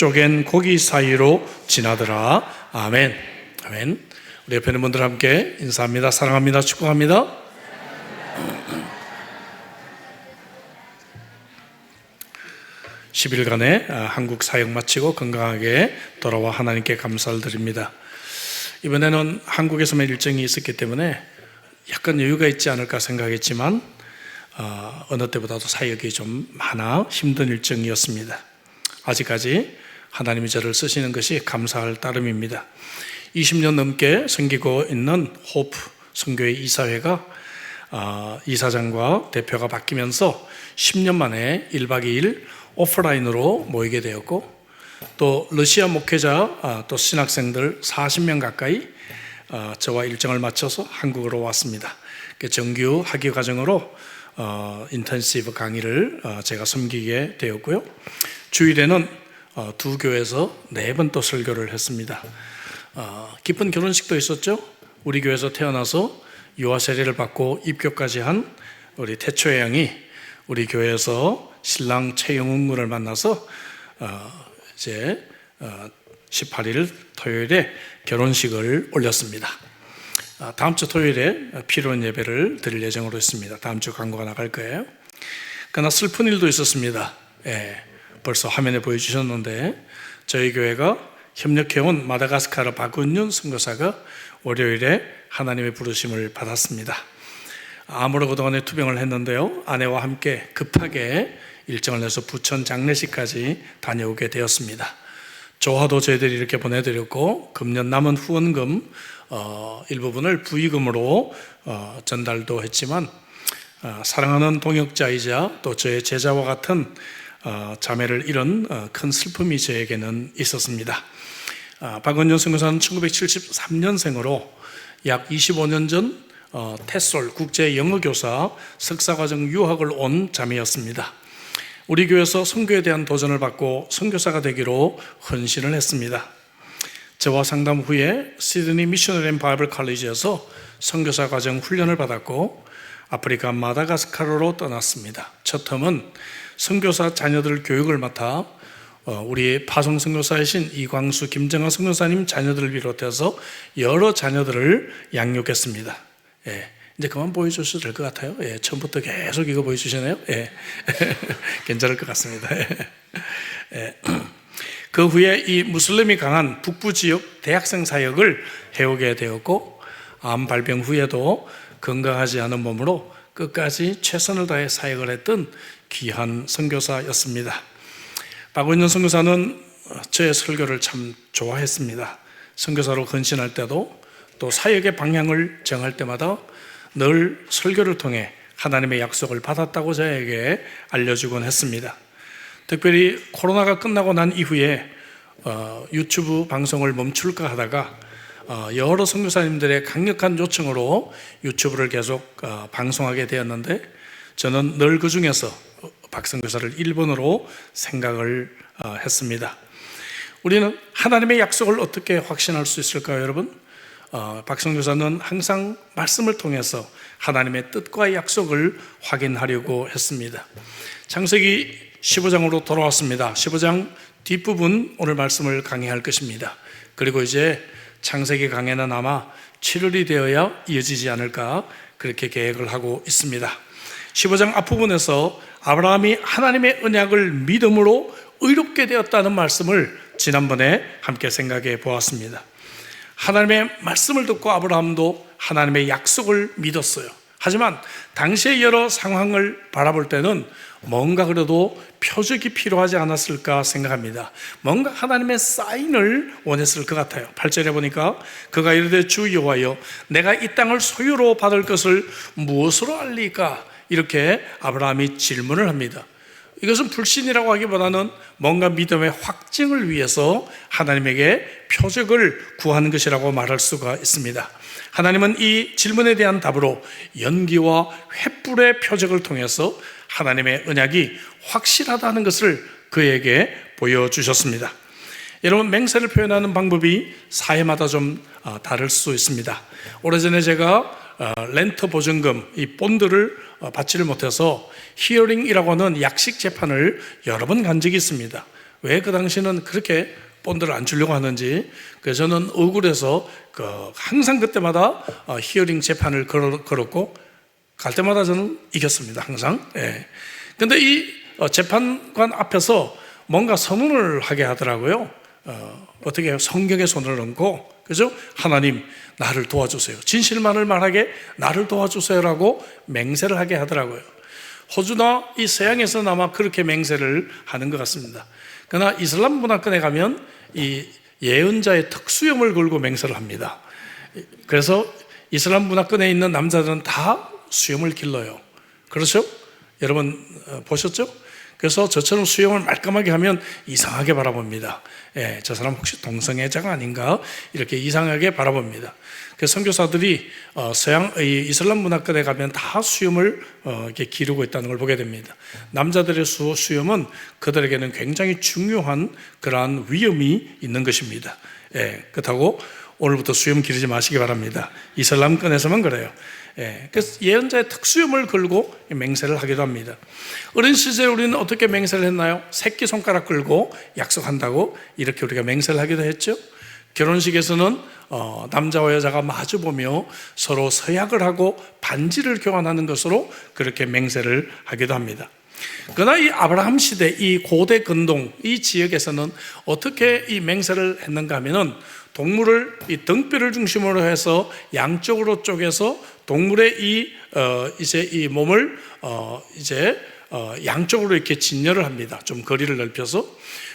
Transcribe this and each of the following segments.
쪼갠 고기 사이로 지나더라. 아멘. 아멘. 우리 옆에 있는 분들 함께 인사합니다. 사랑합니다. 축복합니다. (10일간의) 한국 사역 마치고 건강하게 돌아와 하나님께 감사를 드립니다. 이번에는 한국에서만 일정이 있었기 때문에 약간 여유가 있지 않을까 생각했지만 어느 때보다도 사역이 좀 많아 힘든 일정이었습니다. 아직까지 하나님이 저를 쓰시는 것이 감사할 따름입니다. 20년 넘게 섬기고 있는 호프 선교회 이사회가 이사장과 대표가 바뀌면서 10년 만에 1박 2일 오프라인으로 모이게 되었고, 또 러시아 목회자 또 신학생들 40명 가까이 저와 일정을 맞춰서 한국으로 왔습니다. 정규 학위 과정으로 인턴시브 강의를 제가 섬기게 되었고요. 주일에는 두 교회에서 4번 또 설교를 했습니다. 기쁜 결혼식도 있었죠. 우리 교회에서 태어나서 유아 세례를 받고 입교까지 한 우리 태초의 양이 우리 교회에서 신랑 최영웅 군을 만나서 이제 18일 토요일에 결혼식을 올렸습니다. 다음 주 토요일에 피로연 예배를 드릴 예정으로 있습니다. 다음 주 광고가 나갈 거예요. 그러나 슬픈 일도 있었습니다. 벌써 화면에 보여주셨는데, 저희 교회가 협력해온 마다가스카르 박은윤 선교사가 월요일에 하나님의 부르심을 받았습니다. 암으로 그동안에 투병을 했는데요, 아내와 함께 급하게 일정을 내서 부천 장례식까지 다녀오게 되었습니다. 조화도 저희들이 이렇게 보내드렸고, 금년 남은 후원금 일부분을 부의금으로 전달도 했지만, 사랑하는 동역자이자 또 저의 제자와 같은 자매를 잃은 큰 슬픔이 저에게는 있었습니다. 박은현 선교사는 1973년생으로 약 25년 전 테솔 국제 영어교사 석사과정 유학을 온 자매였습니다. 우리 교회에서 선교에 대한 도전을 받고 선교사가 되기로 헌신을 했습니다. 저와 상담 후에 시드니 미셔너리 앤 바이블 컬리지에서 선교사 과정 훈련을 받았고, 아프리카 마다가스카르로 떠났습니다. 첫 텀은 선교사 자녀들 교육을 맡아 우리 파송 선교사이신 이광수, 김정아 선교사님 자녀들을 비롯해서 여러 자녀들을 양육했습니다. 이제 그만 보여주셔도 될 것 같아요. 처음부터 계속 이거 보여주시나요? 괜찮을 것 같습니다. 그 후에 이 무슬림이 강한 북부 지역 대학생 사역을 해오게 되었고, 암 발병 후에도 건강하지 않은 몸으로 끝까지 최선을 다해 사역을 했던 귀한 선교사였습니다. 박원년 선교사는 저의 설교를 참 좋아했습니다. 선교사로 헌신할 때도, 또 사역의 방향을 정할 때마다 늘 설교를 통해 하나님의 약속을 받았다고 저에게 알려주곤 했습니다. 특별히 코로나가 끝나고 난 이후에 유튜브 방송을 멈출까 하다가 여러 선교사님들의 강력한 요청으로 유튜브를 계속 방송하게 되었는데, 저는 늘 그 중에서 박 선교사를 1번으로 생각을 했습니다. 우리는 하나님의 약속을 어떻게 확신할 수 있을까요, 여러분? 박 선교사는 항상 말씀을 통해서 하나님의 뜻과 약속을 확인하려고 했습니다. 창세기 15장으로 돌아왔습니다. 15장 뒷부분 오늘 말씀을 강의할 것입니다. 그리고 이제 창세기 강해는 아마 7월이 되어야 이어지지 않을까 그렇게 계획을 하고 있습니다. 15장 앞부분에서 아브라함이 하나님의 언약을 믿음으로 의롭게 되었다는 말씀을 지난번에 함께 생각해 보았습니다. 하나님의 말씀을 듣고 아브라함도 하나님의 약속을 믿었어요. 하지만 당시의 여러 상황을 바라볼 때는 뭔가 그래도 표적이 필요하지 않았을까 생각합니다. 뭔가 하나님의 사인을 원했을 것 같아요. 8절에 보니까 그가 이르되 주 여호와여 내가 이 땅을 소유로 받을 것을 무엇으로 알리까? 이렇게 아브라함이 질문을 합니다. 이것은 불신이라고 하기보다는 뭔가 믿음의 확증을 위해서 하나님에게 표적을 구하는 것이라고 말할 수가 있습니다. 하나님은 이 질문에 대한 답으로 연기와 횃불의 표적을 통해서 하나님의 언약이 확실하다는 것을 그에게 보여주셨습니다. 여러분, 맹세를 표현하는 방법이 사회마다 좀 다를 수 있습니다. 오래전에 제가 렌터 보증금, 이 본드를 받지를 못해서 히어링이라고 하는 약식 재판을 여러 번 간 적이 있습니다. 왜 그 당시는 그렇게 본드를 안 주려고 하는지. 그래서 저는 억울해서 항상 그때마다 히어링 재판을 걸었고 갈 때마다 저는 이겼습니다. 항상. 예. 근데 이 재판관 앞에서 뭔가 선언을 하게 하더라고요. 어떻게 해요? 성경에 손을 얹고, 그죠? 하나님, 나를 도와주세요. 진실만을 말하게 나를 도와주세요라고 맹세를 하게 하더라고요. 호주나 이 서양에서는 아마 그렇게 맹세를 하는 것 같습니다. 그러나 이슬람 문화권에 가면 이 예언자의 특수염을 걸고 맹세를 합니다. 그래서 이슬람 문화권에 있는 남자들은 다 수염을 길러요. 그렇죠? 여러분 보셨죠? 그래서 저처럼 수염을 말끔하게 하면 이상하게 바라봅니다. 예, 저 사람 혹시 동성애자가 아닌가? 이렇게 이상하게 바라봅니다. 그래서 선교사들이 이슬람 문화권에 가면 다 수염을 이렇게 기르고 있다는 걸 보게 됩니다. 남자들의 수염은 그들에게는 굉장히 중요한 그러한 위험이 있는 것입니다. 예, 그렇다고 오늘부터 수염 기르지 마시기 바랍니다. 이슬람권에서만 그래요. 예, 그래서 예언자의 특수염을 걸고 맹세를 하기도 합니다. 어린 시절에 우리는 어떻게 맹세를 했나요? 새끼손가락 걸고 약속한다고 이렇게 우리가 맹세를 하기도 했죠. 결혼식에서는 남자와 여자가 마주보며 서로 서약을 하고 반지를 교환하는 것으로 그렇게 맹세를 하기도 합니다. 그러나 이 아브라함 시대, 이 고대 근동 이 지역에서는 어떻게 이 맹세를 했는가 하면은 동물을 이 등뼈를 중심으로 해서 양쪽으로 쪼개서 동물의 이 몸을 양쪽으로 이렇게 진열을 합니다. 좀 거리를 넓혀서.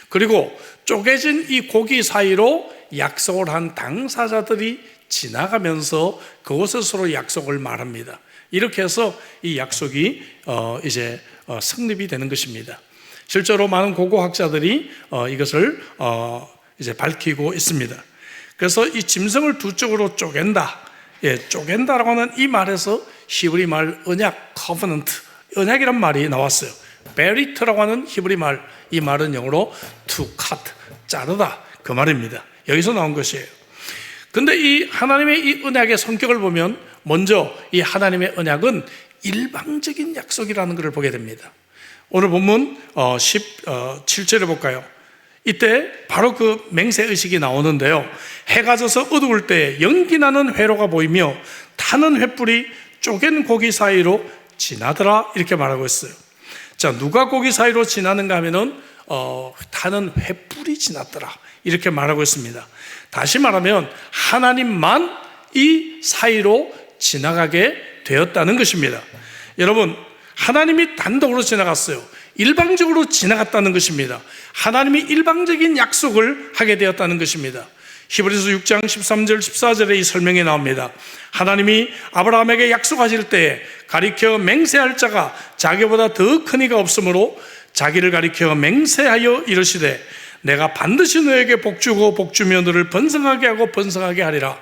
그리고 쪼개진 이 고기 사이로 약속을 한 당사자들이 지나가면서 그곳에 서로 약속을 말합니다. 이렇게 해서 이 약속이 성립이 되는 것입니다. 실제로 많은 고고학자들이 이것을 밝히고 있습니다. 그래서 이 짐승을 두 쪽으로 쪼갠다. 예, 쪼갠다라고 하는 이 말에서 히브리 말 언약, covenant, 언약이란 말이 나왔어요. 베리트라고 하는 히브리 말, 이 말은 영어로 to cut, 자르다 그 말입니다. 여기서 나온 것이에요. 근데 이 하나님의 이 언약의 성격을 보면 먼저 이 하나님의 언약은 일방적인 약속이라는 것을 보게 됩니다. 오늘 본문 17절에 볼까요? 이때 바로 그 맹세의식이 나오는데요. 해가 져서 어두울 때 연기 나는 회로가 보이며 타는 횃불이 쪼갠 고기 사이로 지나더라 이렇게 말하고 있어요. 자, 누가 고기 사이로 지나는가 하면은 타는 횃불이 지났더라 이렇게 말하고 있습니다. 다시 말하면 하나님만 이 사이로 지나가게 되었다는 것입니다. 여러분, 하나님이 단독으로 지나갔어요. 일방적으로 지나갔다는 것입니다. 하나님이 일방적인 약속을 하게 되었다는 것입니다. 히브리서 6장 13절 14절에 이 설명이 나옵니다. 하나님이 아브라함에게 약속하실 때에 가리켜 맹세할 자가 자기보다 더 큰 이가 없으므로 자기를 가리켜 맹세하여 이르시되 내가 반드시 너에게 복주고 복주며 너를 번성하게 하고 번성하게 하리라.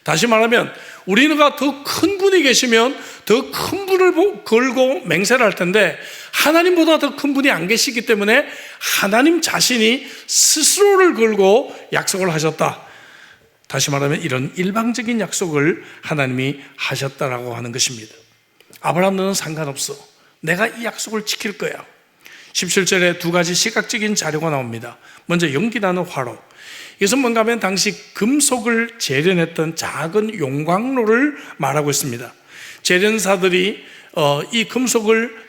다시 말하면 우리가 더 큰 분이 계시면 더 큰 분을 걸고 맹세를 할 텐데 하나님보다 더 큰 분이 안 계시기 때문에 하나님 자신이 스스로를 걸고 약속을 하셨다. 다시 말하면 이런 일방적인 약속을 하나님이 하셨다라고 하는 것입니다. 아브라함 너는 상관없어. 내가 이 약속을 지킬 거야. 17절에 두 가지 시각적인 자료가 나옵니다. 먼저 연기 나는 화로. 이것은 뭔가 하면 당시 금속을 재련했던 작은 용광로를 말하고 있습니다. 재련사들이 이 금속을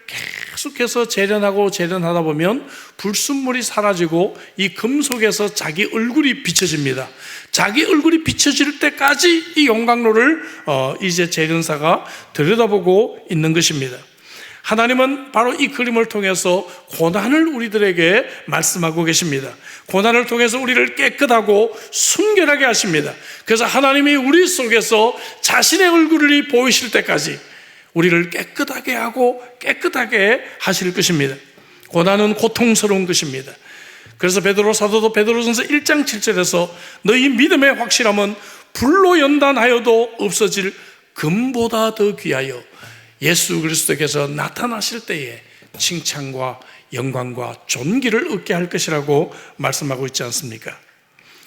계속해서 재련하다 보면 불순물이 사라지고 이 금속에서 자기 얼굴이 비춰집니다. 자기 얼굴이 비춰질 때까지 이 용광로를 이제 재련사가 들여다보고 있는 것입니다. 하나님은 바로 이 그림을 통해서 고난을 우리들에게 말씀하고 계십니다. 고난을 통해서 우리를 깨끗하고 순결하게 하십니다. 그래서 하나님이 우리 속에서 자신의 얼굴이 보이실 때까지 우리를 깨끗하게 하고 깨끗하게 하실 것입니다. 고난은 고통스러운 것입니다. 그래서 베드로 사도도 베드로전서 1장 7절에서 너희 믿음의 확실함은 불로 연단하여도 없어질 금보다 더 귀하여 예수 그리스도께서 나타나실 때에 칭찬과 영광과 존귀를 얻게 할 것이라고 말씀하고 있지 않습니까?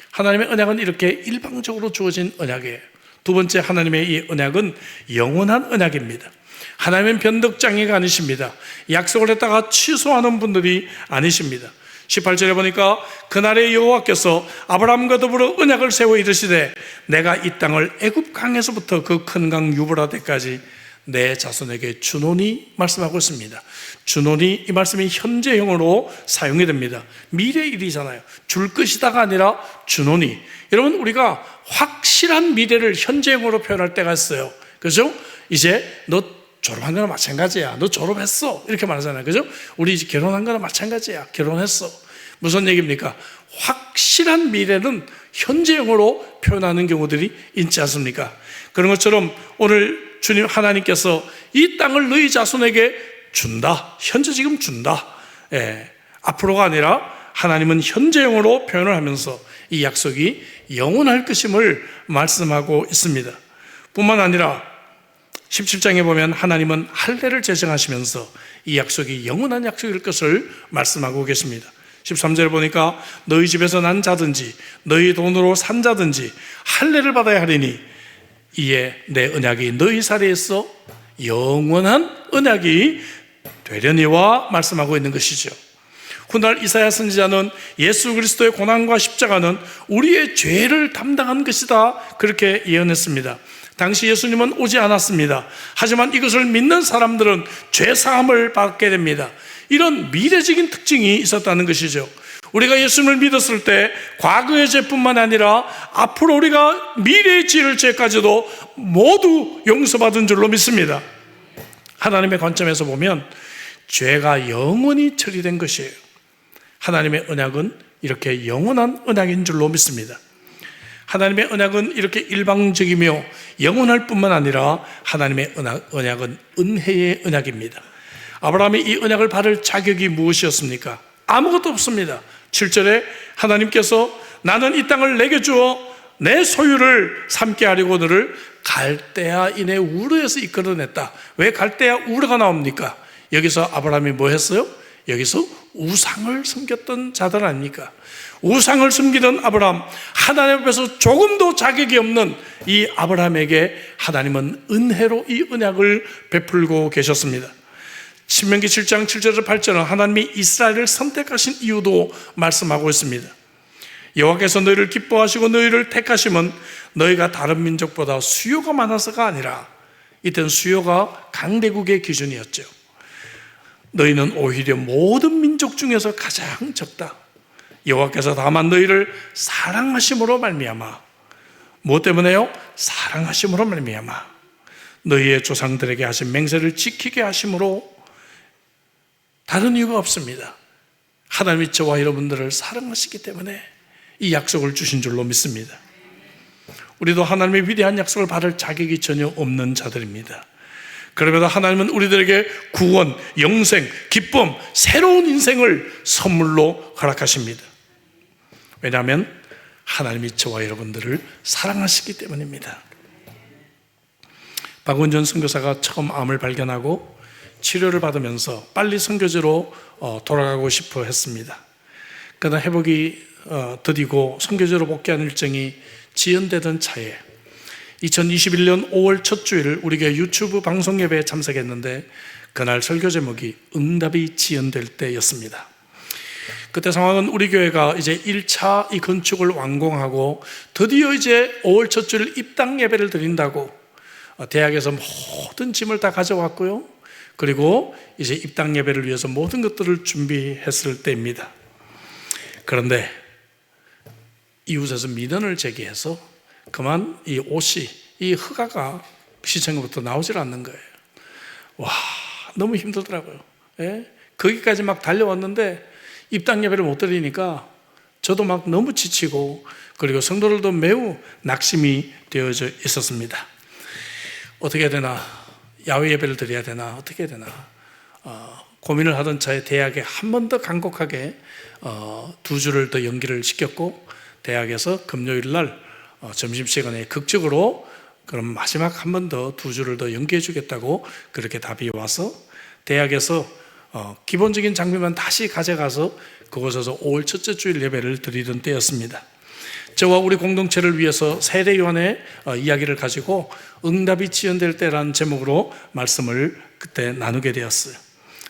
하나님의 언약은 이렇게 일방적으로 주어진 언약이에요. 두 번째, 하나님의 이 언약은 영원한 언약입니다. 하나님은 변덕장애가 아니십니다. 약속을 했다가 취소하는 분들이 아니십니다. 18절에 보니까 그날에 여호와께서 아브라함과 더불어 언약을 세워 이르시되 내가 이 땅을 애굽 강에서부터 그 큰 강 유브라데까지 내 자손에게 주노니 말씀하고 있습니다. 주노니 이 말씀이 현재형으로 사용이 됩니다. 미래 일이잖아요. 줄 것이다가 아니라 주노니. 여러분, 우리가 확실한 미래를 현재형으로 표현할 때가 있어요. 그죠? 이제 너 졸업한 거나 마찬가지야. 너 졸업했어. 이렇게 말하잖아요. 그죠? 우리 이제 결혼한 거나 마찬가지야. 결혼했어. 무슨 얘기입니까? 확실한 미래는 현재형으로 표현하는 경우들이 있지 않습니까? 그런 것처럼 오늘 주님 하나님께서 이 땅을 너희 자손에게 준다. 현재 지금 준다. 앞으로가 아니라 하나님은 현재형으로 표현을 하면서 이 약속이 영원할 것임을 말씀하고 있습니다. 뿐만 아니라 17장에 보면 하나님은 할례를 제정하시면서 이 약속이 영원한 약속일 것을 말씀하고 계십니다. 13절에 보니까 너희 집에서 난 자든지 너희 돈으로 산 자든지 할례를 받아야 하리니 이에 내 언약이 너희 사이에서 영원한 언약이 되려니와 말씀하고 있는 것이죠. 훗날 이사야 선지자는 예수 그리스도의 고난과 십자가는 우리의 죄를 담당한 것이다 그렇게 예언했습니다. 당시 예수님은 오지 않았습니다. 하지만 이것을 믿는 사람들은 죄사함을 받게 됩니다. 이런 미래적인 특징이 있었다는 것이죠. 우리가 예수님을 믿었을 때 과거의 죄뿐만 아니라 앞으로 우리가 미래의 지을 죄까지도 모두 용서받은 줄로 믿습니다. 하나님의 관점에서 보면 죄가 영원히 처리된 것이에요. 하나님의 언약은 이렇게 영원한 언약인 줄로 믿습니다. 하나님의 언약은 이렇게 일방적이며 영원할 뿐만 아니라 하나님의 언약은 은혜의 언약입니다. 아브라함이 이 언약을 받을 자격이 무엇이었습니까? 아무것도 없습니다. 7절에 하나님께서 나는 이 땅을 내게 주어 내 소유를 삼게 하려고 너를 갈대아인의 우르에서 이끌어냈다. 왜 갈대아 우르가 나옵니까? 여기서 아브라함이 뭐 했어요? 여기서 우상을 섬겼던 자들 아닙니까? 우상을 섬기던 아브라함, 하나님 앞에서 조금도 자격이 없는 이 아브라함에게 하나님은 은혜로 이 언약을 베풀고 계셨습니다. 신명기 7장 7절에서 8절은 하나님이 이스라엘을 선택하신 이유도 말씀하고 있습니다. 여호와께서 너희를 기뻐하시고 너희를 택하심은 너희가 다른 민족보다 수요가 많아서가 아니라, 이때는 수요가 강대국의 기준이었죠. 너희는 오히려 모든 민족 중에서 가장 적다. 여호와께서 다만 너희를 사랑하심으로 말미암아, 무엇 때문에요? 사랑하심으로 말미암아 너희의 조상들에게 하신 맹세를 지키게 하심으로, 다른 이유가 없습니다. 하나님이 저와 여러분들을 사랑하시기 때문에 이 약속을 주신 줄로 믿습니다. 우리도 하나님의 위대한 약속을 받을 자격이 전혀 없는 자들입니다. 그럼에도 하나님은 우리들에게 구원, 영생, 기쁨, 새로운 인생을 선물로 허락하십니다. 왜냐하면 하나님이 저와 여러분들을 사랑하시기 때문입니다. 박원전 선교사가 처음 암을 발견하고 치료를 받으면서 빨리 선교지로 돌아가고 싶어 했습니다. 그러나 회복이 더디고 선교지로 복귀하는 일정이 지연되던 차에 2021년 5월 첫 주일 우리 교회 유튜브 방송 예배에 참석했는데, 그날 설교 제목이 응답이 지연될 때였습니다. 그때 상황은 우리 교회가 이제 1차 이 건축을 완공하고 드디어 이제 5월 첫 주일 입당 예배를 드린다고 대학에서 모든 짐을 다 가져왔고요. 그리고 이제 입당 예배를 위해서 모든 것들을 준비했을 때입니다. 그런데 이웃에서 민원을 제기해서 그만 이 옷이, 이 허가가 시청부터 나오질 않는 거예요. 와, 너무 힘들더라고요. 예? 거기까지 막 달려왔는데 입당 예배를 못 드리니까 저도 막 너무 지치고, 그리고 성도들도 매우 낙심이 되어져 있었습니다. 어떻게 해야 되나? 야외 예배를 드려야 되나? 어떻게 해야 되나? 고민을 하던 차에 대학에 한 번 더 간곡하게 2주를 더 연기를 시켰고, 대학에서 금요일 날 점심시간에 극적으로 그럼 마지막 한 번 더 2주를 더 연기해 주겠다고 그렇게 답이 와서 대학에서 기본적인 장비만 다시 가져가서 그곳에서 5월 첫째 주일 예배를 드리던 때였습니다. 저와 우리 공동체를 위해서 세례요한의 이야기를 가지고 응답이 지연될 때라는 제목으로 말씀을 그때 나누게 되었어요.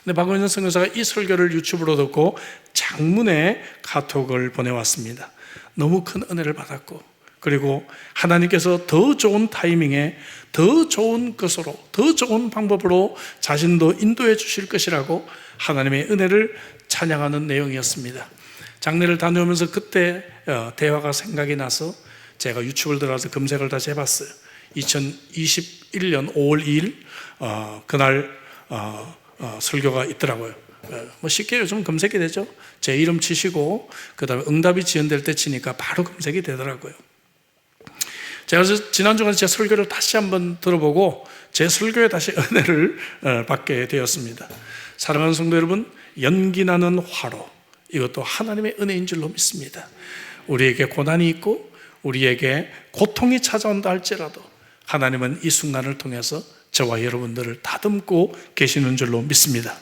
근데 박원현 선교사가 이 설교를 유튜브로 듣고 장문의 카톡을 보내왔습니다. 너무 큰 은혜를 받았고, 그리고 하나님께서 더 좋은 타이밍에 더 좋은 것으로, 더 좋은 방법으로 자신도 인도해 주실 것이라고 하나님의 은혜를 찬양하는 내용이었습니다. 장례를 다녀오면서 그때 대화가 생각이 나서 제가 유튜브를 들어가서 검색을 다시 해봤어요. 2021년 5월 2일 그날 설교가 있더라고요. 뭐 쉽게 요즘 검색이 되죠. 제 이름 치시고 그 다음에 응답이 지연될 때 치니까 바로 검색이 되더라고요. 제가 그래서 지난주간에 제 설교를 다시 한번 들어보고 제 설교에 다시 은혜를 받게 되었습니다. 사랑하는 성도 여러분, 연기나는 화로, 이것도 하나님의 은혜인 줄로 믿습니다. 우리에게 고난이 있고 우리에게 고통이 찾아온다 할지라도 하나님은 이 순간을 통해서 저와 여러분들을 다듬고 계시는 줄로 믿습니다.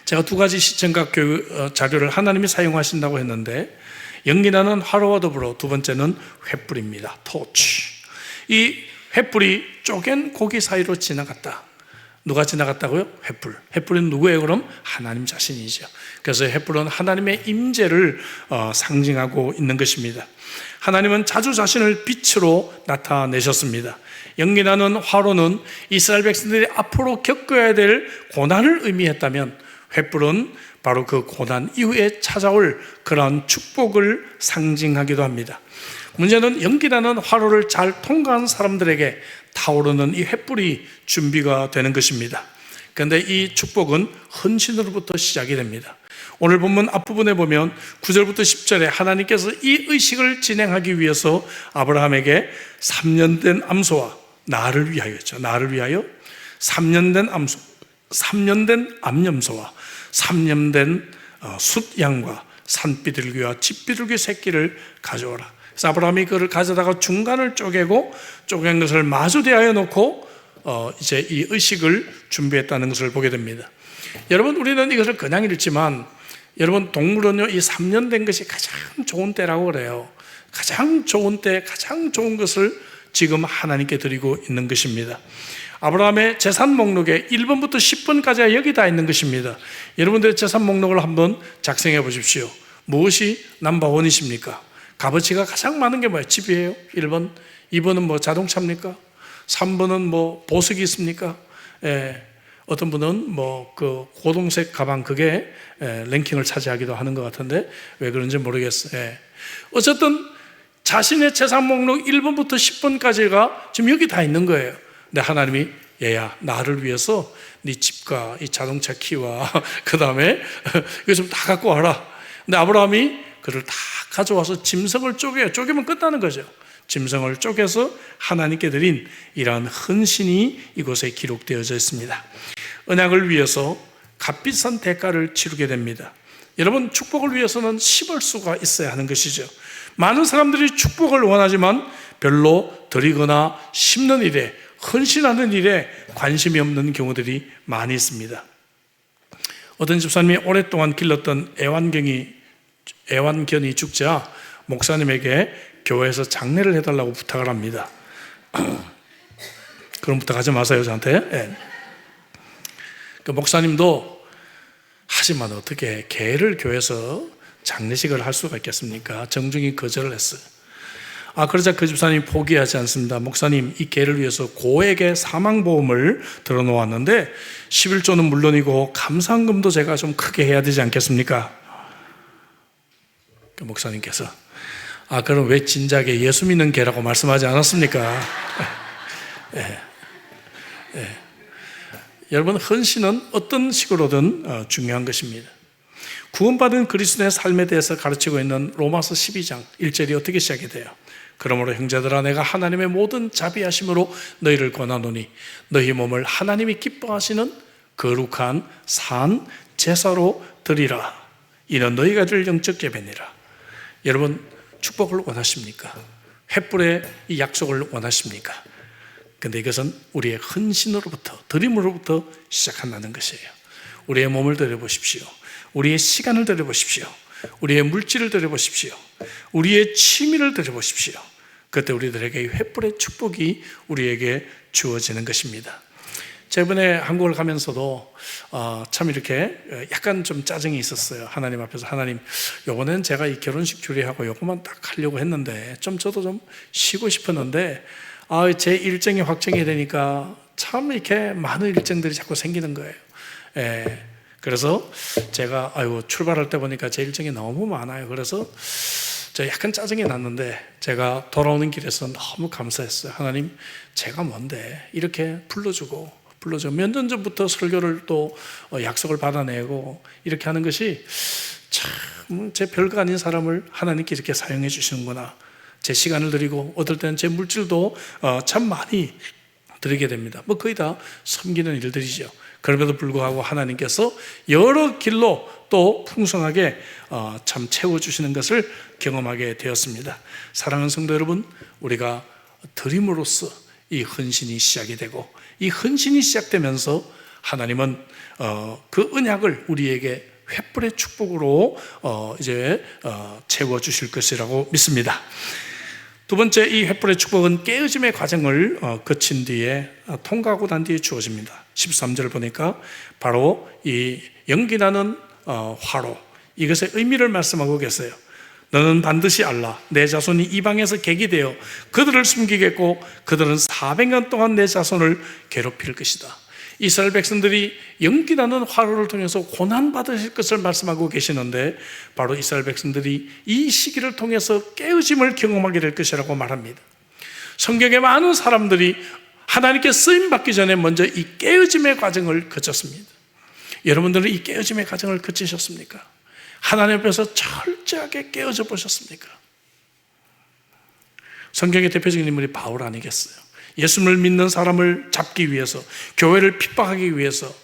제가 두 가지 시청각 교육 자료를 하나님이 사용하신다고 했는데, 연기나는 화로와 더불어 두 번째는 횃불입니다. 토치. 이 횃불이 쪼갠 고기 사이로 지나갔다. 누가 지나갔다고요? 횃불. 횃불은 누구예요? 그럼 하나님 자신이죠. 그래서 횃불은 하나님의 임재를 상징하고 있는 것입니다. 하나님은 자주 자신을 빛으로 나타내셨습니다. 연기나는 화로는 이스라엘 백성들이 앞으로 겪어야 될 고난을 의미했다면, 횃불은 바로 그 고난 이후에 찾아올 그러한 축복을 상징하기도 합니다. 문제는 연기나는 화로를 잘 통과한 사람들에게 타오르는 이 횃불이 준비가 되는 것입니다. 그런데 이 축복은 헌신으로부터 시작이 됩니다. 오늘 본문 앞부분에 보면 9절부터 10절에 하나님께서 이 의식을 진행하기 위해서 아브라함에게 3년 된 암소와 나를 위하여죠. 나를 위하여 3년 된 암소, 3년 된 암염소와 3년 된 숫양과 산비둘기와 집비둘기 새끼를 가져오라. 그래서 아브라함이 그를 가져다가 중간을 쪼갠 것을 마주 대하여 놓고 이제 이 의식을 준비했다는 것을 보게 됩니다. 여러분, 우리는 이것을 그냥 읽지만, 여러분, 동물은요, 이 3년 된 것이 가장 좋은 때라고 그래요. 가장 좋은 때, 가장 좋은 것을 지금 하나님께 드리고 있는 것입니다. 아브라함의 재산 목록에 1번부터 10번까지가 여기 다 있는 것입니다. 여러분들의 재산 목록을 한번 작성해 보십시오. 무엇이 넘버원이십니까? 값어치가 가장 많은 게 뭐예요? 집이에요? 1번. 2번은 뭐 자동차입니까? 3번은 뭐 보석이 있습니까? 어떤 분은 뭐 그 고동색 가방, 그게 랭킹을 차지하기도 하는 것 같은데 왜 그런지 모르겠어요. 어쨌든 자신의 재산 목록 1번부터 10번까지가 지금 여기 다 있는 거예요. 근데 하나님이, 얘야, 나를 위해서 네 집과 이 자동차 키와 그 다음에 이거 좀 다 갖고 와라. 근데 아브라함이 그를 다 가져와서 짐승을 쪼개요. 쪼개면 끝나는 거죠. 짐승을 쪼개서 하나님께 드린 이러한 헌신이 이곳에 기록되어져 있습니다. 언약을 위해서 값비싼 대가를 치르게 됩니다. 여러분, 축복을 위해서는 씹을 수가 있어야 하는 것이죠. 많은 사람들이 축복을 원하지만 별로 드리거나 심는 일에, 헌신하는 일에 관심이 없는 경우들이 많이 있습니다. 어떤 집사님이 오랫동안 길렀던 애완견이 죽자 목사님에게 교회에서 장례를 해달라고 부탁을 합니다. 그런 부탁하지 마세요, 저한테. 그 목사님도, 하지만 어떻게 개를 교회에서 장례식을 할 수가 있겠습니까? 정중히 거절을 했어요. 그러자 그 집사님이 포기하지 않습니다. 목사님, 이 개를 위해서 고액의 사망보험을 들어놓았는데 11조는 물론이고 감사금도 제가 좀 크게 해야 되지 않겠습니까? 그 목사님께서, 그럼 왜 진작에 예수 믿는 개라고 말씀하지 않았습니까? 여러분, 헌신은 어떤 식으로든 중요한 것입니다. 구원받은 그리스도의 삶에 대해서 가르치고 있는 로마서 12장 1절이 어떻게 시작이 돼요? 그러므로 형제들아, 내가 하나님의 모든 자비하심으로 너희를 권하노니 너희 몸을 하나님이 기뻐하시는 거룩한 산 제사로 드리라. 이는 너희가 들 영적 예배니라. 여러분, 축복을 원하십니까? 횃불의 이 약속을 원하십니까? 근데 이것은 우리의 헌신으로부터, 드림으로부터 시작한다는 것이에요. 우리의 몸을 드려보십시오. 우리의 시간을 드려보십시오. 우리의 물질을 드려보십시오. 우리의 취미를 드려보십시오. 그때 우리들에게 횃불의 축복이 우리에게 주어지는 것입니다. 저번에 한국을 가면서도 참 이렇게 약간 좀 짜증이 있었어요. 하나님 앞에서, 하나님, 요번엔 제가 이 결혼식 주례하고 요것만 딱 하려고 했는데 저도 좀 쉬고 싶었는데 제 일정이 확정이 되니까 참 이렇게 많은 일정들이 자꾸 생기는 거예요. 그래서 제가 출발할 때 보니까 제 일정이 너무 많아요. 그래서 저 약간 짜증이 났는데 제가 돌아오는 길에서 너무 감사했어요. 하나님, 제가 뭔데 이렇게 불러주고 몇 년 전부터 설교를 또 약속을 받아내고 이렇게 하는 것이 참 제 별거 아닌 사람을 하나님께 이렇게 사용해 주시는구나. 제 시간을 드리고 어떨 때는 제 물질도 참 많이 드리게 됩니다. 거의 다 섬기는 일들이죠. 그럼에도 불구하고 하나님께서 여러 길로 또 풍성하게 참 채워주시는 것을 경험하게 되었습니다. 사랑하는 성도 여러분, 우리가 드림으로써 이 헌신이 시작이 되고 이 헌신이 시작되면서 하나님은 그 언약을 우리에게 횃불의 축복으로 이제 채워주실 것이라고 믿습니다. 두 번째, 이 횃불의 축복은 깨어짐의 과정을 거친 뒤에 통과하고 난 뒤에 주어집니다. 13절을 보니까 바로 이 연기나는 화로, 이것의 의미를 말씀하고 계세요. 너는 반드시 알라. 내 자손이 이방에서 객이 되어 그들을 숨기겠고 그들은 400년 동안 내 자손을 괴롭힐 것이다. 이스라엘 백성들이 연기나는 화로를 통해서 고난받으실 것을 말씀하고 계시는데 바로 이스라엘 백성들이 이 시기를 통해서 깨어짐을 경험하게 될 것이라고 말합니다. 성경에 많은 사람들이 하나님께 쓰임받기 전에 먼저 이 깨어짐의 과정을 거쳤습니다. 여러분들은 이 깨어짐의 과정을 거치셨습니까? 하나님 앞에서 철저하게 깨어져 보셨습니까? 성경의 대표적인 인물이 바울 아니겠어요? 예수를 믿는 사람을 잡기 위해서, 교회를 핍박하기 위해서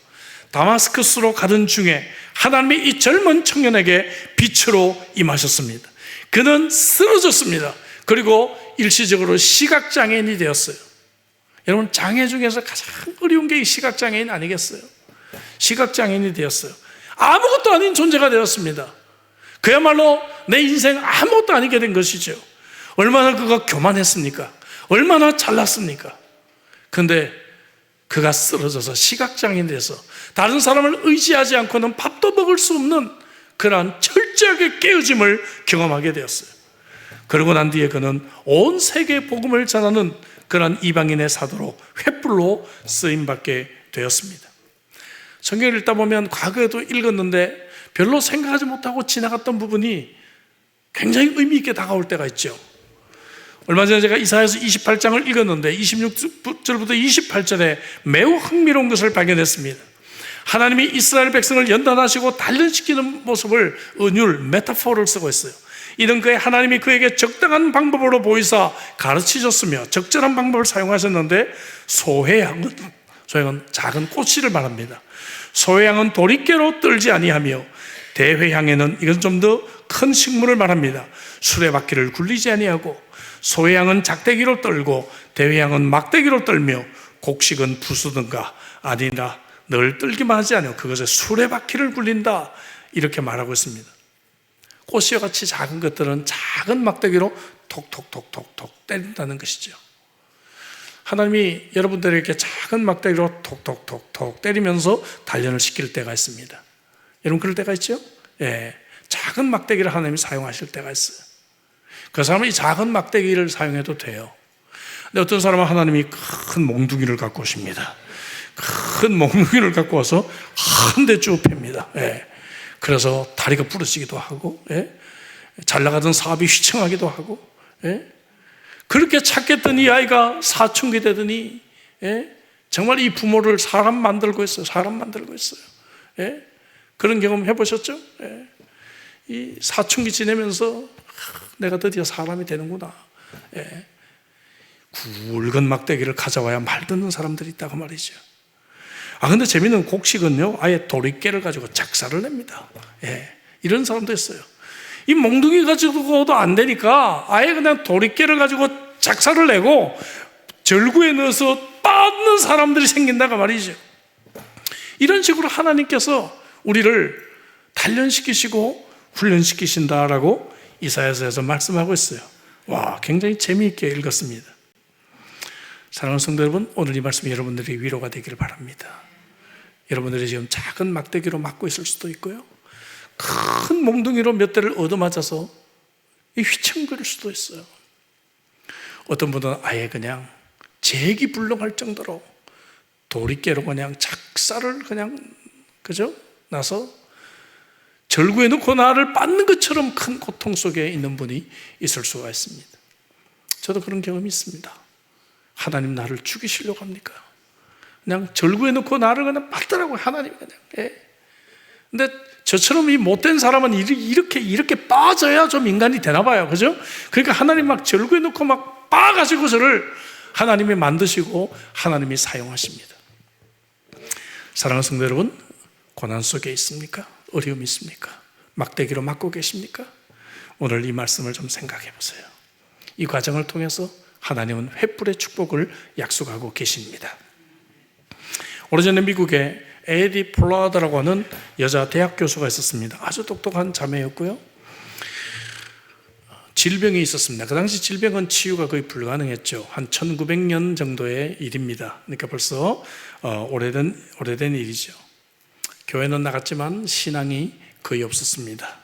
다마스커스로 가던 중에 하나님이 이 젊은 청년에게 빛으로 임하셨습니다. 그는 쓰러졌습니다. 그리고 일시적으로 시각장애인이 되었어요. 여러분, 장애 중에서 가장 어려운 게 이 시각장애인 아니겠어요? 시각장애인이 되었어요. 아무것도 아닌 존재가 되었습니다. 그야말로 내 인생 아무것도 아니게 된 것이죠. 얼마나 그가 교만했습니까? 얼마나 잘났습니까? 그런데 그가 쓰러져서 시각장애인 돼서 다른 사람을 의지하지 않고는 밥도 먹을 수 없는 그러한 철저하게 깨어짐을 경험하게 되었어요. 그러고 난 뒤에 그는 온 세계에 복음을 전하는 그러한 이방인의 사도로 횃불로 쓰임받게 되었습니다. 성경을 읽다 보면 과거에도 읽었는데 별로 생각하지 못하고 지나갔던 부분이 굉장히 의미 있게 다가올 때가 있죠. 얼마 전에 제가 이사야서 28장을 읽었는데 26절부터 28절에 매우 흥미로운 것을 발견했습니다. 하나님이 이스라엘 백성을 연단하시고 단련시키는 모습을 은율, 메타포를 쓰고 있어요. 이는 하나님이 그에게 적당한 방법으로 보이사 가르치셨으며 적절한 방법을 사용하셨는데 소회양은 작은 꼬치를 말합니다. 소회양은 도리깨로 떨지 아니하며 대회양에는, 이건 좀 더 큰 식물을 말합니다. 수레바퀴를 굴리지 아니하고 소회양은 작대기로 떨고 대회양은 막대기로 떨며 곡식은 부수든가 아니라 늘 떨기만 하지 않으며 그것에 수레바퀴를 굴린다, 이렇게 말하고 있습니다. 꽃이와 같이 작은 것들은 작은 막대기로 톡톡톡톡톡 때린다는 것이죠. 하나님이 여러분들에게 작은 막대기로 톡톡톡톡 때리면서 단련을 시킬 때가 있습니다. 여러분, 그럴 때가 있죠? 예, 작은 막대기를 하나님이 사용하실 때가 있어요. 그 사람은 이 작은 막대기를 사용해도 돼요. 근데 어떤 사람은 하나님이 큰 몽둥이를 갖고 오십니다. 큰 몽둥이를 갖고 와서 한 대 쭉 팹니다. 예. 그래서 다리가 부러지기도 하고, 예? 잘 나가던 사업이 휘청하기도 하고, 예? 그렇게 착했던 이 아이가 사춘기 되더니, 예? 정말 이 부모를 사람 만들고 있어요. 사람 만들고 있어요. 예? 그런 경험 해보셨죠? 예? 이 사춘기 지내면서 내가 드디어 사람이 되는구나. 예. 굵은 막대기를 가져와야 말 듣는 사람들이 있다고 말이죠. 근데 재미있는 곡식은요, 아예 도리깨를 가지고 작사를 냅니다. 예. 이런 사람도 있어요. 이 몽둥이 가지고도 안 되니까 아예 그냥 도리깨를 가지고 작사를 내고 절구에 넣어서 빻는 사람들이 생긴다고 말이죠. 이런 식으로 하나님께서 우리를 단련시키시고 훈련시키신다라고 이사야서에서 말씀하고 있어요. 와, 굉장히 재미있게 읽었습니다. 사랑하는 성도 여러분, 오늘 이 말씀이 여러분들이 위로가 되기를 바랍니다. 여러분들이 지금 작은 막대기로 맞고 있을 수도 있고요, 큰 몽둥이로 몇 대를 얻어맞아서 휘청거릴 수도 있어요. 어떤 분은 아예 그냥 재기불능할 정도로 도리깨로 그냥 작사를 그냥 나서 절구에 넣고 나를 빻는 것처럼 큰 고통 속에 있는 분이 있을 수가 있습니다. 저도 그런 경험이 있습니다. 하나님 나를 죽이시려고 합니까? 그냥 절구에 넣고 나를 그냥 빻더라고요, 하나님이 그냥. 근데 저처럼 이 못된 사람은 이렇게 빠져야 좀 인간이 되나 봐요. 그죠? 그러니까 하나님 막 절구에 넣고 막 빻아가지고 저를 하나님이 만드시고 하나님이 사용하십니다. 사랑하는 성도 여러분, 고난 속에 있습니까? 어려움이 있습니까? 막대기로 맞고 계십니까? 오늘 이 말씀을 좀 생각해 보세요. 이 과정을 통해서 하나님은 횃불의 축복을 약속하고 계십니다. 오래전에 미국에 에디 폴라드라고 하는 여자 대학 교수가 있었습니다. 아주 똑똑한 자매였고요, 질병이 있었습니다. 그 당시 질병은 치유가 거의 불가능했죠. 한 1900년 정도의 일입니다. 그러니까 벌써 오래된 일이죠. 교회는 나갔지만 신앙이 거의 없었습니다.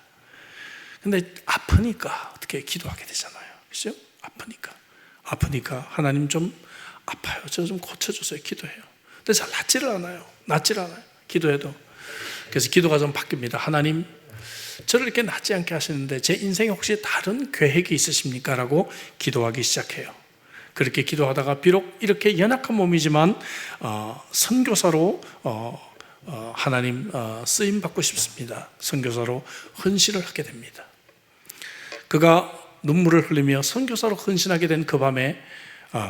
근데 아프니까 어떻게 기도하게 되잖아요. 그렇죠? 아프니까 하나님 좀 아파요, 저 좀 고쳐주세요, 기도해요. 근데 잘 낫지를 않아요. 기도해도. 그래서 기도가 좀 바뀝니다. 하나님, 저를 이렇게 낫지 않게 하시는데 제 인생에 혹시 다른 계획이 있으십니까? 라고 기도하기 시작해요. 그렇게 기도하다가 비록 이렇게 연약한 몸이지만 선교사로 하나님 쓰임 받고 싶습니다. 선교사로 헌신을 하게 됩니다. 그가 눈물을 흘리며 선교사로 헌신하게 된 그 밤에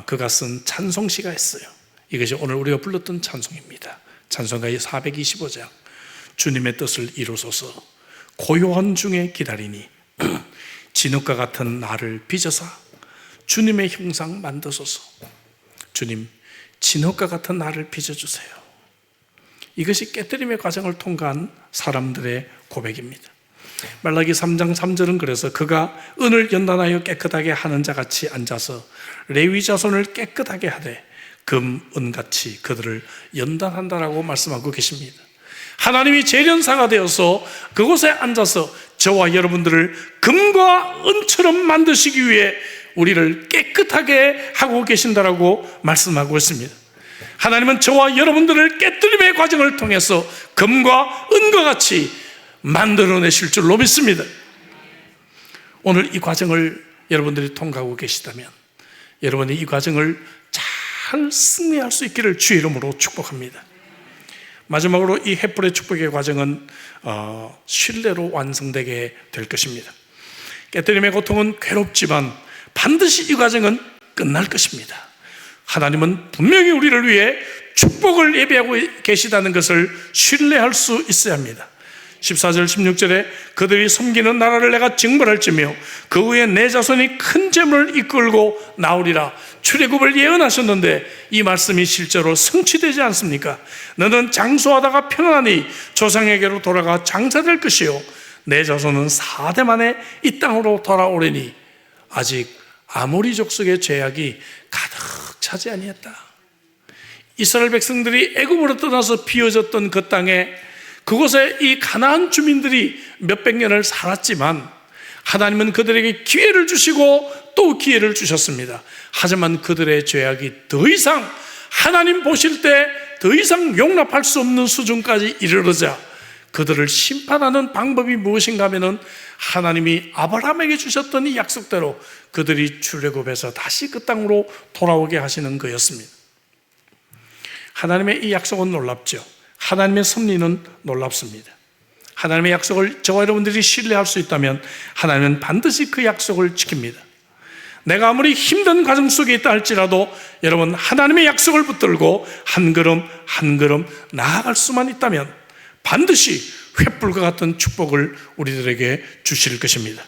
그가 쓴 찬송시가 있어요. 이것이 오늘 우리가 불렀던 찬송입니다. 찬송가의 425장. 주님의 뜻을 이루소서, 고요한 중에 기다리니 진흙과 같은 나를 빚어사 주님의 형상 만드소서. 주님, 진흙과 같은 나를 빚어주세요. 이것이 깨뜨림의 과정을 통과한 사람들의 고백입니다. 말라기 3장 3절은 그래서 그가 은을 연단하여 깨끗하게 하는 자같이 앉아서 레위 자손을 깨끗하게 하되 금, 은같이 그들을 연단한다라고 말씀하고 계십니다. 하나님이 재련사가 되어서 그곳에 앉아서 저와 여러분들을 금과 은처럼 만드시기 위해 우리를 깨끗하게 하고 계신다라고 말씀하고 있습니다. 하나님은 저와 여러분들을 깨뜨림의 과정을 통해서 금과 은과 같이 만들어내실 줄로 믿습니다. 오늘 이 과정을 여러분들이 통과하고 계시다면 여러분이 이 과정을 잘 승리할 수 있기를 주의 이름으로 축복합니다. 마지막으로 이 횃불의 축복의 과정은 신뢰로 완성되게 될 것입니다. 깨뜨림의 고통은 괴롭지만 반드시 이 과정은 끝날 것입니다. 하나님은 분명히 우리를 위해 축복을 예비하고 계시다는 것을 신뢰할 수 있어야 합니다. 14절 16절에 그들이 섬기는 나라를 내가 징벌할지며 그 후에 내 자손이 큰 재물을 이끌고 나오리라. 출애굽을 예언하셨는데 이 말씀이 실제로 성취되지 않습니까? 너는 장수하다가 평안히 조상에게로 돌아가 장사될 것이요 내 자손은 4대 만에 이 땅으로 돌아오리니 아직 아모리 족속의 죄악이 가득 차지 아니했다. 이스라엘 백성들이 애굽으로 떠나서 비워졌던 그 땅에 그곳에 이 가나안 주민들이 몇백 년을 살았지만 하나님은 그들에게 기회를 주시고 또 기회를 주셨습니다. 하지만 그들의 죄악이 더 이상 하나님 보실 때 더 이상 용납할 수 없는 수준까지 이르러자 그들을 심판하는 방법이 무엇인가 하면은 하나님이 아브라함에게 주셨던 이 약속대로 그들이 출애굽해서 다시 그 땅으로 돌아오게 하시는 거였습니다. 하나님의 이 약속은 놀랍죠. 하나님의 섭리는 놀랍습니다. 하나님의 약속을 저와 여러분들이 신뢰할 수 있다면 하나님은 반드시 그 약속을 지킵니다. 내가 아무리 힘든 과정 속에 있다 할지라도 여러분 하나님의 약속을 붙들고 한 걸음 한 걸음 나아갈 수만 있다면 반드시 횃불과 같은 축복을 우리들에게 주실 것입니다.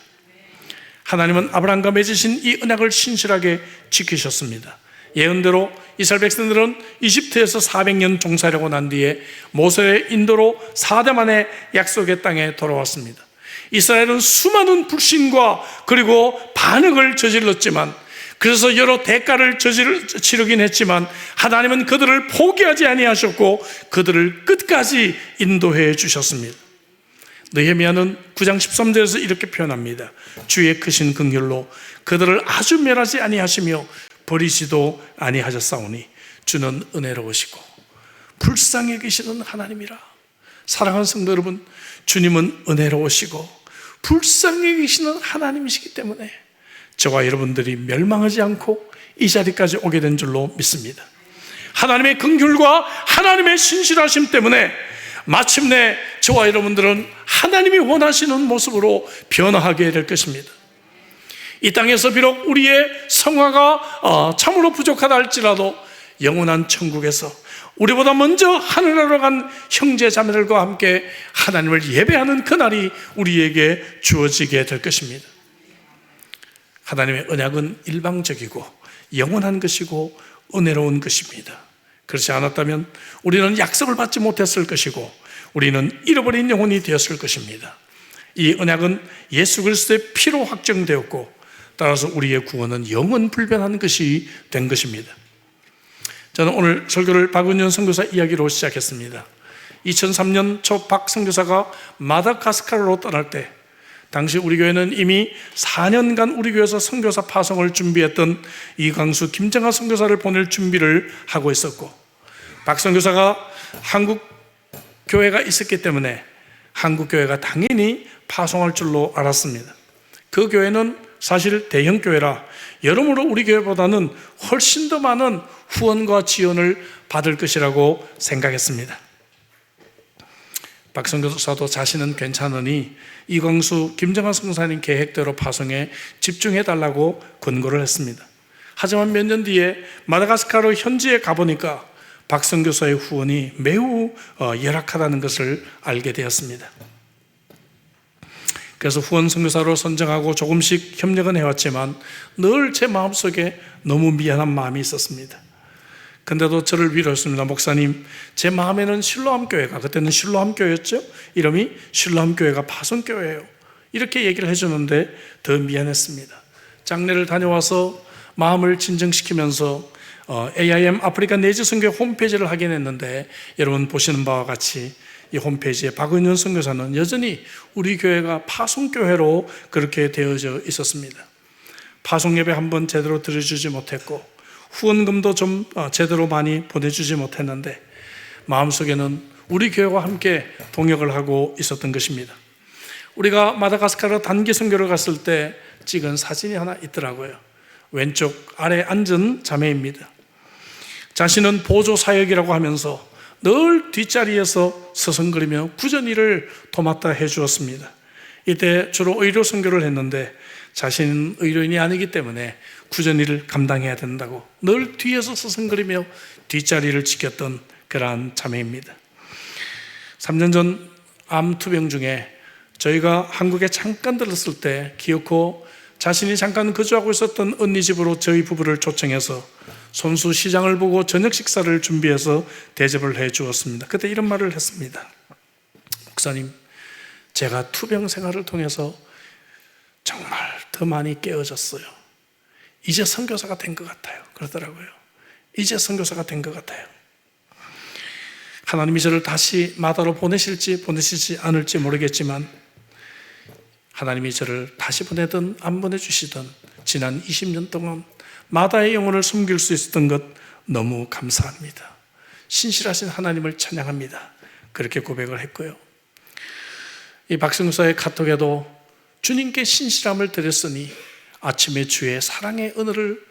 하나님은 아브라함과 맺으신 이 언약을 신실하게 지키셨습니다. 예언대로 이스라엘 백성들은 이집트에서 400년 종살이하고 난 뒤에 모세의 인도로 4대 만에 약속의 땅에 돌아왔습니다. 이스라엘은 수많은 불신과 그리고 반역을 저질렀지만 그래서 여러 대가를 치르긴 했지만 하나님은 그들을 포기하지 아니하셨고 그들을 끝까지 인도해 주셨습니다. 느헤미야는 9장 13절에서 이렇게 표현합니다. 주의 크신 긍휼로 그들을 아주 멸하지 아니하시며 버리지도 아니하셨사오니 주는 은혜로우시고 불쌍히 계시는 하나님이라. 사랑하는 성도 여러분, 주님은 은혜로우시고 불쌍히 계시는 하나님이시기 때문에 저와 여러분들이 멸망하지 않고 이 자리까지 오게 된 줄로 믿습니다. 하나님의 긍휼과 하나님의 신실하심 때문에 마침내 저와 여러분들은 하나님이 원하시는 모습으로 변화하게 될 것입니다. 이 땅에서 비록 우리의 성화가 참으로 부족하다 할지라도 영원한 천국에서 우리보다 먼저 하늘나라로 간 형제 자매들과 함께 하나님을 예배하는 그날이 우리에게 주어지게 될 것입니다. 하나님의 언약은 일방적이고 영원한 것이고 은혜로운 것입니다. 그렇지 않았다면 우리는 약속을 받지 못했을 것이고 우리는 잃어버린 영혼이 되었을 것입니다. 이 언약은 예수 그리스도의 피로 확정되었고 따라서 우리의 구원은 영원 불변한 것이 된 것입니다. 저는 오늘 설교를 박은현 선교사 이야기로 시작했습니다. 2003년 초 박 선교사가 마다가스카르로 떠날 때 당시 우리 교회는 이미 4년간 우리 교회에서 선교사 파송을 준비했던 이광수, 김정하 선교사를 보낼 준비를 하고 있었고 박 선교사가 한국 교회가 있었기 때문에 한국 교회가 당연히 파송할 줄로 알았습니다. 그 교회는 사실 대형 교회라 여러모로 우리 교회보다는 훨씬 더 많은 후원과 지원을 받을 것이라고 생각했습니다. 박 선교사도 자신은 괜찮으니 이광수, 김정하 선교사님 계획대로 파송에 집중해달라고 권고를 했습니다. 하지만 몇 년 뒤에 마다가스카르 현지에 가보니까 박 선교사의 후원이 매우 열악하다는 것을 알게 되었습니다. 그래서 후원 선교사로 선정하고 조금씩 협력은 해왔지만 늘 제 마음속에 너무 미안한 마음이 있었습니다. 근데도 저를 위로했습니다. 목사님, 제 마음에는 실로암 교회가, 그때는 실로암 교회였죠? 이름이 실로암 교회가 파송교회예요. 이렇게 얘기를 해주는데 더 미안했습니다. 장례를 다녀와서 마음을 진정시키면서 AIM 아프리카 내지 선교 홈페이지를 확인했는데 여러분 보시는 바와 같이 이 홈페이지에 박은현 선교사는 여전히 우리 교회가 파송교회로 그렇게 되어져 있었습니다. 파송 예배 한번 제대로 드려주지 못했고 후원금도 좀 제대로 많이 보내주지 못했는데 마음속에는 우리 교회와 함께 동역을 하고 있었던 것입니다. 우리가 마다가스카르 단기 선교를 갔을 때 찍은 사진이 하나 있더라고요. 왼쪽 아래 앉은 자매입니다. 자신은 보조 사역이라고 하면서 늘 뒷자리에서 서성거리며 구전일을 도맡아 해주었습니다. 이때 주로 의료 선교를 했는데 자신은 의료인이 아니기 때문에 구전일을 감당해야 된다고 늘 뒤에서 서성거리며 뒷자리를 지켰던 그러한 자매입니다. 3년 전 암투병 중에 저희가 한국에 잠깐 들렀을 때 기어코 자신이 잠깐 거주하고 있었던 언니 집으로 저희 부부를 초청해서 손수 시장을 보고 저녁 식사를 준비해서 대접을 해 주었습니다. 그때 이런 말을 했습니다. 목사님, 제가 투병 생활을 통해서 정말 더 많이 깨어졌어요. 이제 선교사가 된 것 같아요. 그러더라고요. 이제 선교사가 된 것 같아요. 하나님이 저를 다시 마다로 보내실지 않을지 모르겠지만 하나님이 저를 다시 보내든 안 보내주시든 지난 20년 동안 마다의 영혼을 섬길 수 있었던 것 너무 감사합니다. 신실하신 하나님을 찬양합니다. 그렇게 고백을 했고요. 이 박승수의 카톡에도 주님께 신실함을 드렸으니 아침에 주의 사랑의 은혜를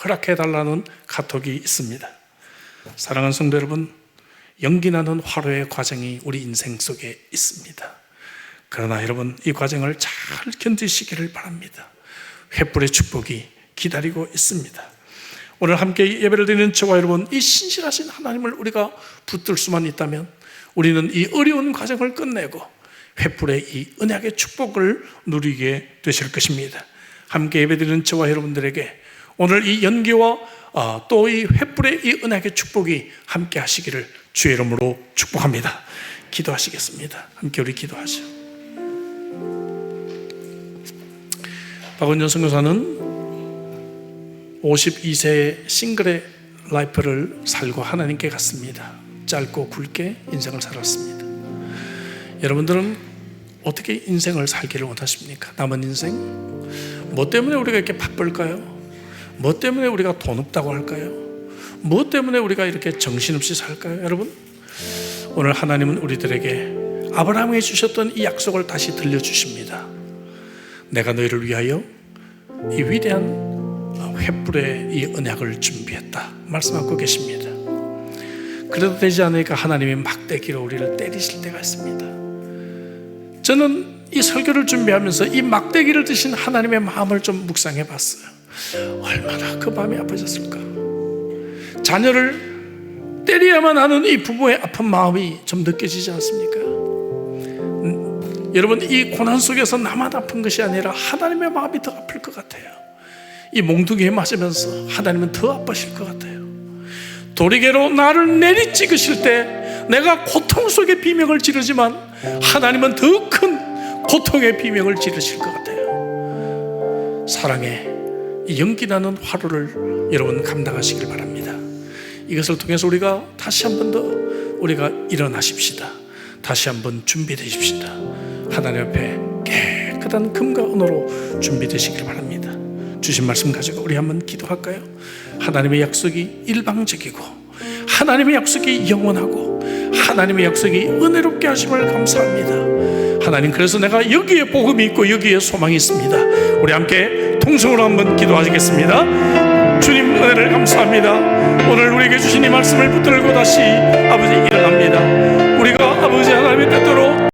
허락해달라는 카톡이 있습니다. 사랑하는 성도 여러분, 연기나는 화로의 과정이 우리 인생 속에 있습니다. 그러나 여러분, 이 과정을 잘 견디시기를 바랍니다. 횃불의 축복이 기다리고 있습니다. 오늘 함께 예배를 드리는 저와 여러분, 이 신실하신 하나님을 우리가 붙들 수만 있다면 우리는 이 어려운 과정을 끝내고 횃불의 이 언약의 축복을 누리게 되실 것입니다. 함께 예배드리는 저와 여러분들에게 오늘 이 연기와 또 이 횃불의 이 언약의 축복이 함께 하시기를 주의 이름으로 축복합니다. 기도하시겠습니다. 함께 우리 기도하죠. 박은현 선교사는 52세의 싱글의 라이프를 살고 하나님께 갔습니다. 짧고 굵게 인생을 살았습니다. 여러분들은 어떻게 인생을 살기를 원하십니까? 남은 인생? 뭐 때문에 우리가 이렇게 바쁠까요? 뭐 때문에 우리가 돈 없다고 할까요? 뭐 때문에 우리가 이렇게 정신없이 살까요? 여러분, 오늘 하나님은 우리들에게 아브라함에게 주셨던 이 약속을 다시 들려주십니다. 내가 너희를 위하여 이 위대한 횃불의 이 언약을 준비했다 말씀하고 계십니다. 그래도 되지 않으니까 하나님이 막대기로 우리를 때리실 때가 있습니다. 저는 이 설교를 준비하면서 이 막대기를 드신 하나님의 마음을 좀 묵상해 봤어요. 얼마나 그 마음이 아프셨을까. 자녀를 때려야만 하는 이 부부의 아픈 마음이 좀 느껴지지 않습니까? 여러분, 이 고난 속에서 나만 아픈 것이 아니라 하나님의 마음이 더 아플 것 같아요. 이 몽둥이에 맞으면서 하나님은 더 아프실 것 같아요. 도리개로 나를 내리찍으실 때 내가 고통 속에 비명을 지르지만 하나님은 더 큰 고통의 비명을 지르실 것 같아요. 사랑의 이 연기나는 화로를 여러분 감당하시길 바랍니다. 이것을 통해서 우리가 다시 한 번 더 우리가 일어나십시다. 다시 한번 준비되십시다. 하나님 앞에 깨끗한 금과 은으로 준비되시길 바랍니다. 주신 말씀 가지고 우리 한번 기도할까요? 하나님의 약속이 일방적이고 하나님의 약속이 영원하고 하나님의 약속이 은혜롭게 하심을 감사합니다. 하나님, 그래서 내가 여기에 복음이 있고 여기에 소망이 있습니다. 우리 함께 통성으로 한번 기도하시겠습니다. 주님 은혜를 감사합니다. 오늘 우리에게 주신 이 말씀을 붙들고 다시 아버지 일어납니다. 우리가 아버지 하나님의 뜻대로